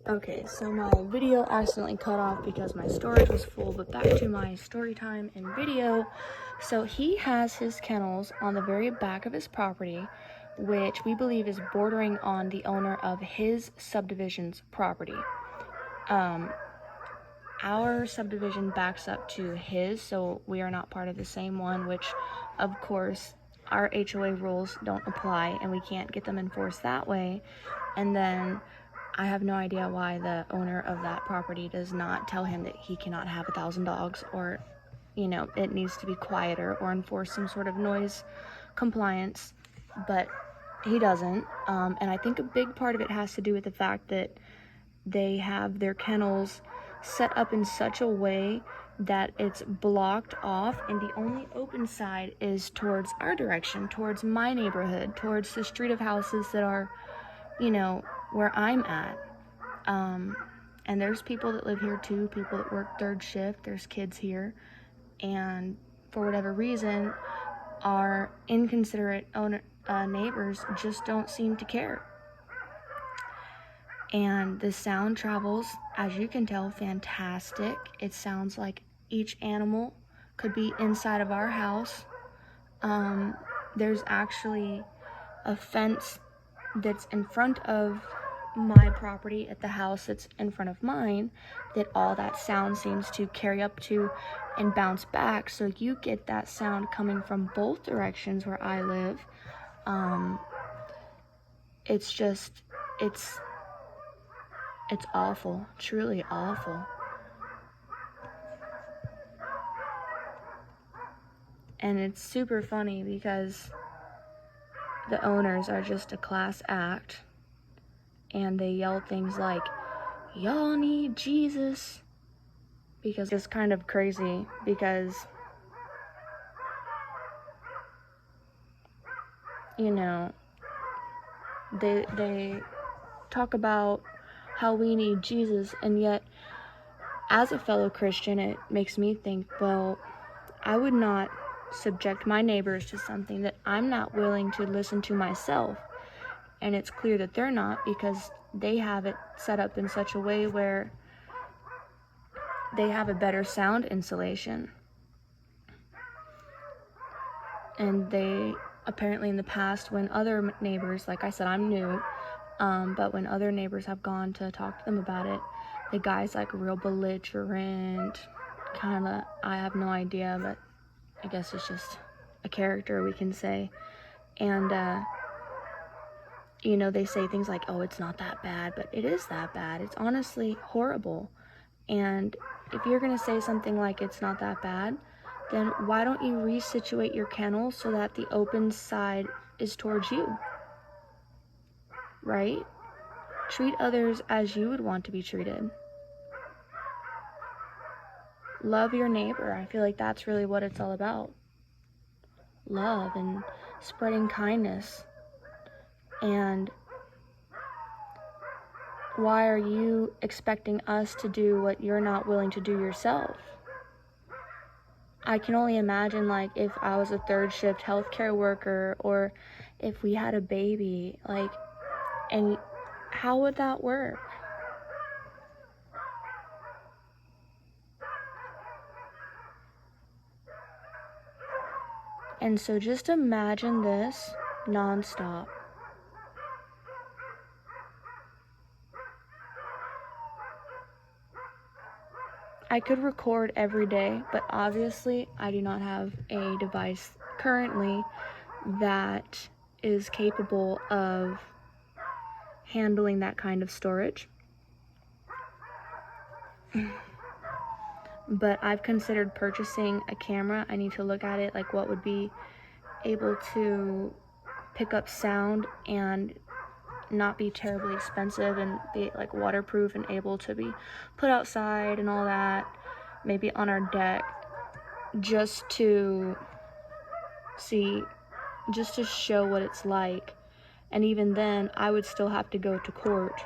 Okay, so my video accidentally cut off because my storage was full, but back to my story time and video. So he has his kennels on the very back of his property, which we believe is bordering on the owner of his subdivision's property. Our subdivision backs up to his, so we are not part of the same one, which of course our HOA rules don't apply and we can't get them enforced that way. And then I have no idea why the owner of that property does not tell him that he cannot have 1,000 dogs, or, you know, it needs to be quieter or enforce some sort of noise compliance, but he doesn't. And I think a big part of it has to do with the fact that they have their kennels set up in such a way that it's blocked off, and the only open side is towards our direction, towards my neighborhood, towards the street of houses that are, you know, where I'm at. And there's people that live here too, people that work third shift, there's kids here, and for whatever reason, our inconsiderate neighbors just don't seem to care. And the sound travels, as you can tell, fantastic. It sounds like each animal could be inside of our house. There's actually a fence that's in front of my property at the house that's in front of mine that all that sound seems to carry up to and bounce back, so you get that sound coming from both directions where I live. It's awful, truly awful. And it's super funny because the owners are just a class act, and they yell things like, "Y'all need Jesus," because it's kind of crazy because, you know, they talk about how we need Jesus, and yet as a fellow Christian, it makes me think, well, I would not subject my neighbors to something that I'm not willing to listen to myself. And it's clear that they're not, because they have it set up in such a way where they have a better sound insulation. And they apparently in the past, when other neighbors, like I said, I'm new, but when other neighbors have gone to talk to them about it, the guy's like real belligerent, kind of, I have no idea, but I guess it's just a character, we can say. And you know, they say things like, oh, it's not that bad, but it is that bad. It's honestly horrible. And if you're gonna say something like it's not that bad, then why don't you resituate your kennel so that the open side is towards you, right? Treat others as you would want to be treated. Love your neighbor. I feel like that's really what it's all about. Love and spreading kindness. And why are you expecting us to do what you're not willing to do yourself? I can only imagine, like, if I was a third shift healthcare worker, or if we had a baby, like, and how would that work? And so just imagine this nonstop. I could record every day, but obviously I do not have a device currently that is capable of handling that kind of storage. But I've considered purchasing a camera. I need to look at it, like what would be able to pick up sound and not be terribly expensive, and be like waterproof and able to be put outside and all that, maybe on our deck, just to see, just to show what it's like. And even then, I would still have to go to court.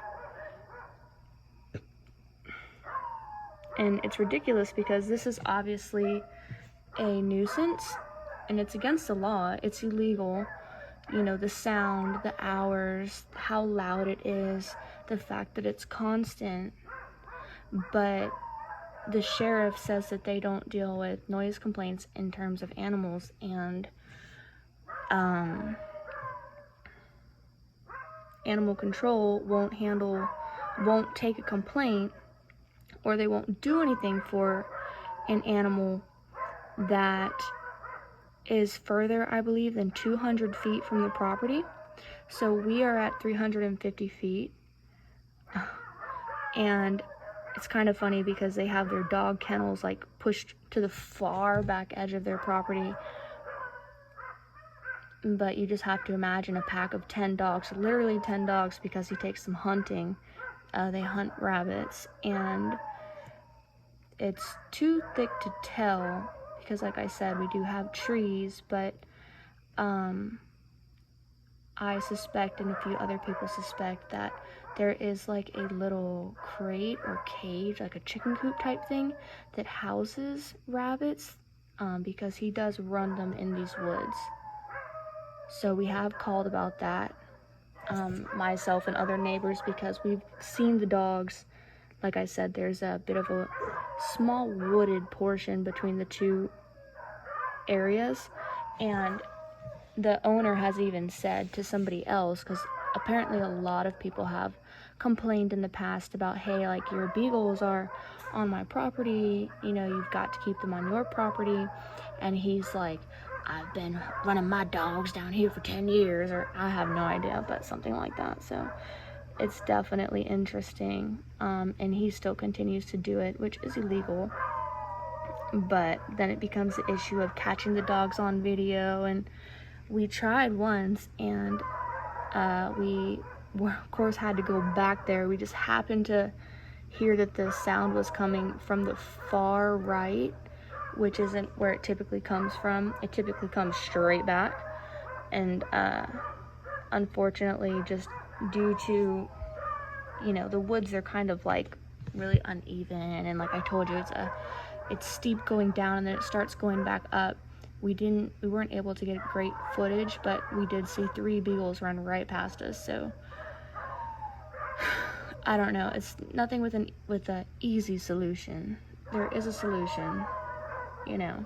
And it's ridiculous because this is obviously a nuisance and it's against the law. It's illegal. You know, the sound, the hours, how loud it is, the fact that it's constant, but the sheriff says that they don't deal with noise complaints in terms of animals, and animal control won't take a complaint, or they won't do anything for an animal that is further, I believe, than 200 feet from the property. So we are at 350 feet. And it's kind of funny because they have their dog kennels like pushed to the far back edge of their property. But you just have to imagine a pack of 10 dogs, literally 10 dogs, because he takes them hunting. They hunt rabbits, and it's too thick to tell because, like I said, we do have trees, but I suspect, and a few other people suspect, that there is like a little crate or cage, like a chicken coop type thing, that houses rabbits, because he does run them in these woods. So we have called about that, myself and other neighbors, because we've seen the dogs. Like I said, there's a bit of a small wooded portion between the two areas, and the owner has even said to somebody else, because apparently a lot of people have complained in the past about, hey, like, your beagles are on my property, you know, you've got to keep them on your property. And he's like, I've been running my dogs down here for 10 years, or I have no idea, but something like that. So it's definitely interesting. And he still continues to do it, which is illegal. But then it becomes the issue of catching the dogs on video, and we tried once, and we of course had to go back there. We just happened to hear that the sound was coming from the far right, which isn't where it typically comes from. It typically comes straight back, and unfortunately, just due to, you know, the woods are kind of like really uneven, and like I told you, it's steep going down and then it starts going back up. We weren't able to get great footage, but we did see 3 beagles run right past us. So I don't know. It's nothing with a easy solution. There is a solution, you know,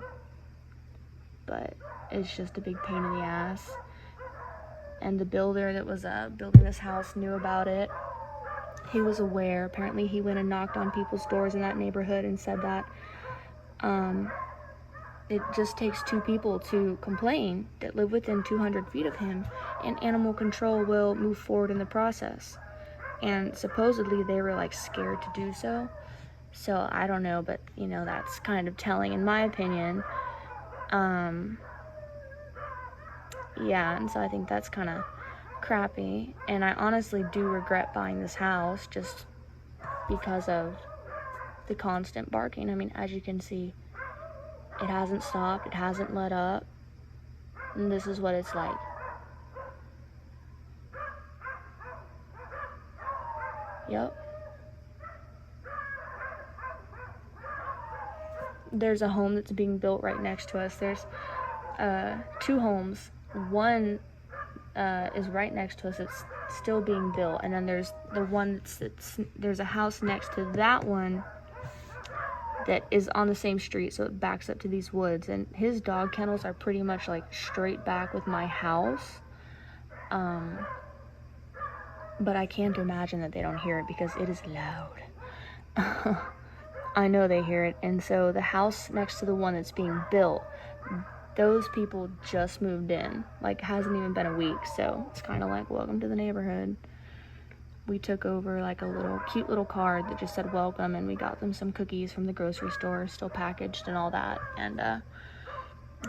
but it's just a big pain in the ass. And the builder that was building this house knew about it. He was aware. Apparently he went and knocked on people's doors in that neighborhood and said that it just takes 2 people to complain that live within 200 feet of him, and animal control will move forward in the process. And supposedly they were like scared to do so. So I don't know, but you know, that's kind of telling in my opinion. Yeah, and so I think that's kind of crappy. And I honestly do regret buying this house just because of the constant barking. I mean, as you can see, it hasn't stopped, it hasn't let up, and this is what it's like. Yep. There's a home that's being built right next to us. There's 2 homes. One is right next to us. It's still being built, and then there's the one there's a house next to that one that is on the same street, so it backs up to these woods, and his dog kennels are pretty much like straight back with my house. But I can't imagine that they don't hear it because it is loud. I know they hear it. And so the house next to the one that's being built, those people just moved in. Like, hasn't even been a week, so it's kind of like, welcome to the neighborhood. We took over like a cute little card that just said welcome, and we got them some cookies from the grocery store, still packaged and all that, and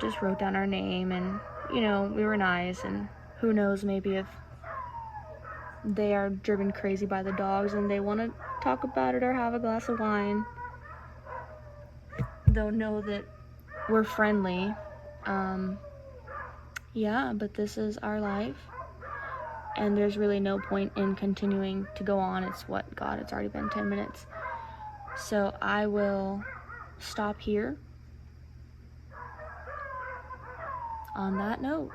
just wrote down our name, and you know, we were nice. And who knows, maybe if they are driven crazy by the dogs and they want to talk about it or have a glass of wine, they'll know that we're friendly. Yeah, but this is our life, and there's really no point in continuing to go on. It's it's already been 10 minutes. So I will stop here on that note.